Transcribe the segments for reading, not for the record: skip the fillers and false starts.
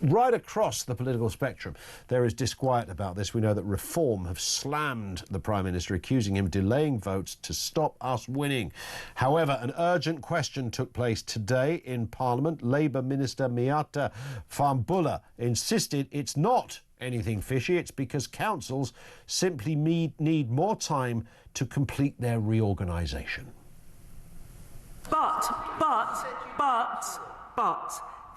Right across the political spectrum, there is disquiet about this. We know that Reform have slammed the Prime Minister, accusing him of delaying votes to stop us winning. However, an urgent question took place today in Parliament. Labour Minister Miata Fahnbulleh insisted it's not anything fishy. It's because councils simply need more time to complete their reorganisation. But,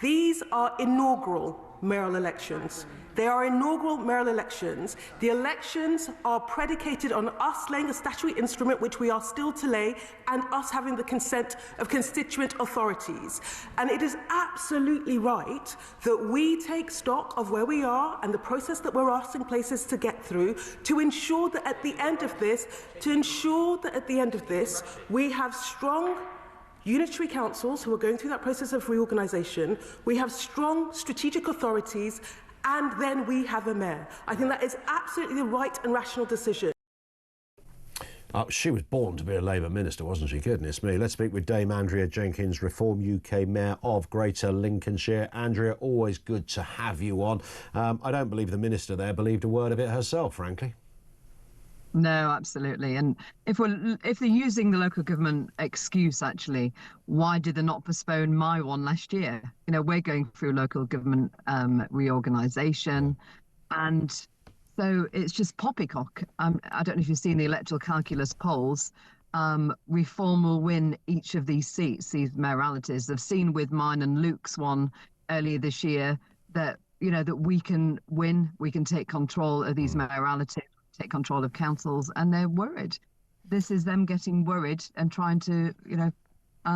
these are inaugural mayoral elections. They are inaugural mayoral elections. The elections are predicated on us laying a statutory instrument, which we are still to lay, and us having the consent of constituent authorities. And it is absolutely right that we take stock of where we are and the process that we're asking places to get through to ensure that at the end of this, we have strong unitary councils who are going through that process of reorganisation, we have strong strategic authorities, and then we have a mayor. I think that is absolutely the right and rational decision. She was born to be a Labour minister, wasn't she? Goodness me. Let's speak with Dame Andrea Jenkyns, Reform UK Mayor of Greater Lincolnshire. Andrea, always good to have you on. I don't believe the minister there believed a word of it herself, frankly. No, absolutely. And if they're using the local government excuse, actually, why did they not postpone my one last year? You know, we're going through local government reorganisation, and so it's just poppycock. I don't know if you've seen the electoral calculus polls. Reform will win each of these seats, these mayoralities. They've seen with mine and Luke's one earlier this year that, you know, that we can win, we can take control of these mayoralities, take control of councils, and they're worried. This is them getting worried and trying to, you know,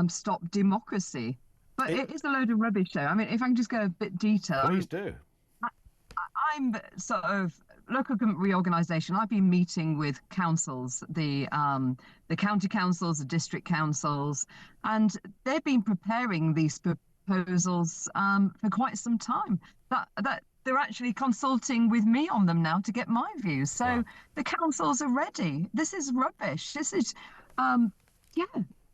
stop democracy. But it is a load of rubbish, though. I mean, if I can just go a bit detailed. Please do. I'm sort of local government reorganisation. I've been meeting with councils, the county councils, the district councils, and they've been preparing these proposals for quite some time. That they're actually consulting with me on them now to get my views. So wow. The councils are ready. This is rubbish. This is, yeah.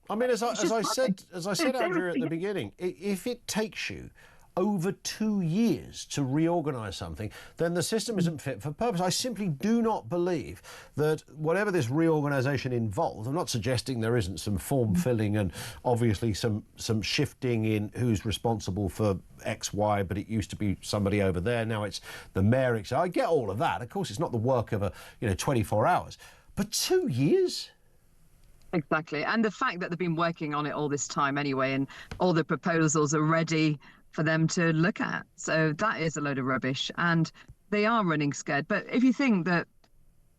I mean, as I said, Andrew, at the beginning, if it takes you over 2 years to reorganise something, then the system isn't fit for purpose. I simply do not believe that whatever this reorganisation involves, I'm not suggesting there isn't some form filling and obviously some shifting in who's responsible for X, Y, but it used to be somebody over there, now it's the mayor. I get all of that. Of course, it's not the work of 24 hours, but 2 years? Exactly. And the fact that they've been working on it all this time anyway, and all the proposals are ready for them to look at. So that is a load of rubbish, and they are running scared. But if you think that,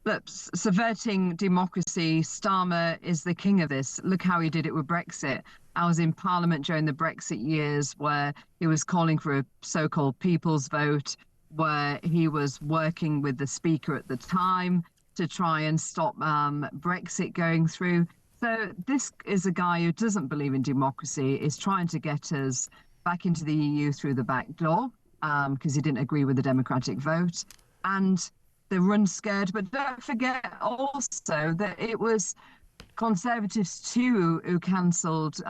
look, subverting democracy, Starmer is the king of this. Look how he did it with Brexit. I was in Parliament during the Brexit years where he was calling for a so-called people's vote, where he was working with the Speaker at the time to try and stop Brexit going through. So this is a guy who doesn't believe in democracy, is trying to get us back into the EU through the back door because he didn't agree with the democratic vote. And they run scared. But don't forget also that it was Conservatives too who cancelled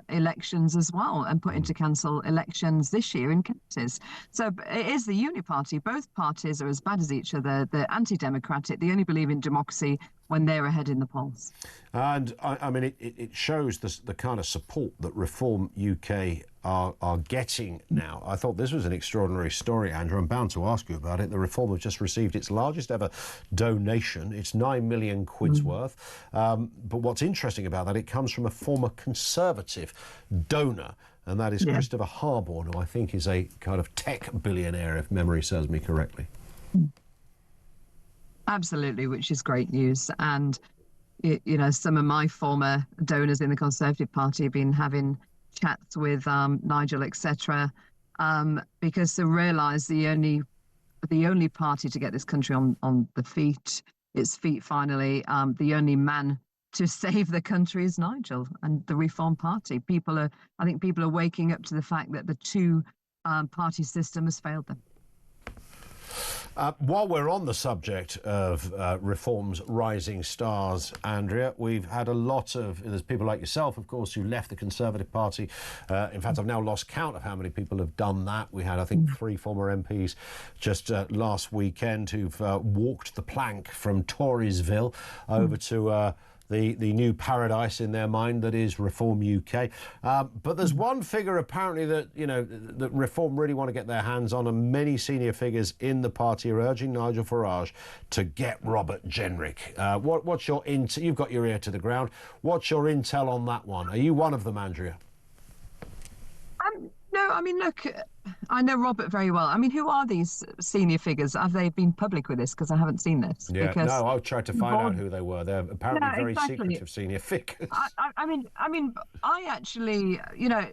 elections as well and put into cancel elections this year in counties. So it is the Uni Party. Both parties are as bad as each other. They're anti-democratic. They only believe in democracy when they're ahead in the polls. And I mean, it shows the kind of support that Reform UK are getting now. I thought this was an extraordinary story, Andrew. I'm bound to ask you about it. The Reform have just received its largest ever donation. It's 9 million quid's worth. But what's interesting about that, it comes from a former Conservative donor, and that is Christopher Harborne, who I think is a kind of tech billionaire, if memory serves me correctly. Absolutely, which is great news. And, you know, some of my former donors in the Conservative Party have been having chats with Nigel, etc., because they realise the only party to get this country on its feet finally, the only man to save the country is Nigel and the Reform Party. I think people are waking up to the fact that the two-party system has failed them. While we're on the subject of reform's rising stars, Andrea, we've had a lot of, there's people like yourself, of course, who left the Conservative Party. In fact, I've now lost count of how many people have done that. We had, I think, 3 former MPs just last weekend who've walked the plank from Toryesville over to the new paradise in their mind that is Reform UK. But there's one figure apparently that, you know, that Reform really want to get their hands on, and many senior figures in the party are urging Nigel Farage to get Robert Jenrick. What's your intel? You've got your ear to the ground. What's your intel on that one? Are you one of them, Andrea? No, I mean, look, I know Robert very well. I mean, who are these senior figures? Have they been public with this? Because I haven't seen this. Yeah, because no, I tried to find out who they were. They're apparently very secretive senior figures. I mean, I actually, you know,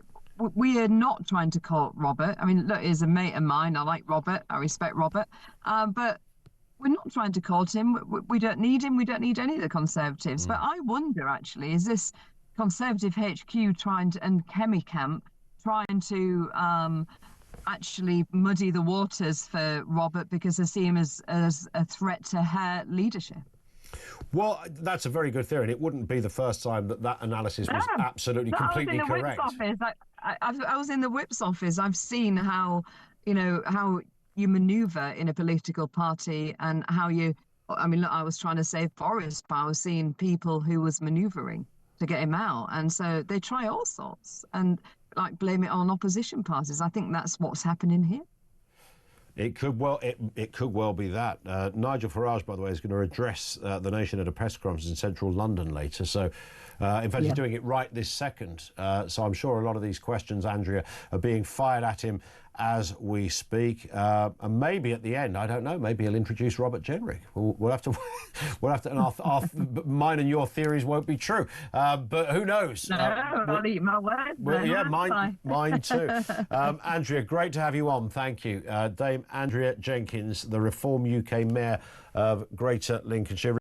we are not trying to court Robert. I mean, look, he's a mate of mine. I like Robert. I respect Robert. But we're not trying to court him. We don't need him. We don't need any of the Conservatives. But I wonder, actually, is this Conservative HQ trying to, and Chemi Camp, trying to actually muddy the waters for Robert because they see him as a threat to her leadership? Well, that's a very good theory, and it wouldn't be the first time that analysis was absolutely completely correct. I was in the Whip's office. I've seen how, you know, how you manoeuvre in a political party and how you, I mean, look, I was trying to save Boris, but I was seeing people who was manoeuvring to get him out. And so they try all sorts and like blame it on opposition parties. I think that's what's happening here. It could well be that. Nigel Farage, by the way, is going to address the nation at a press conference in central London later. So, in fact, he's doing it right this second. So I'm sure a lot of these questions, Andrea, are being fired at him as we speak. And maybe at the end, I don't know, maybe he'll introduce Robert Jenrick. We'll have to, and mine and your theories won't be true. But who knows? No, I'll eat my words. Well, yeah, mine too. Andrea, great to have you on. Thank you. Dame Andrea Jenkyns, the Reform UK Mayor of Greater Lincolnshire.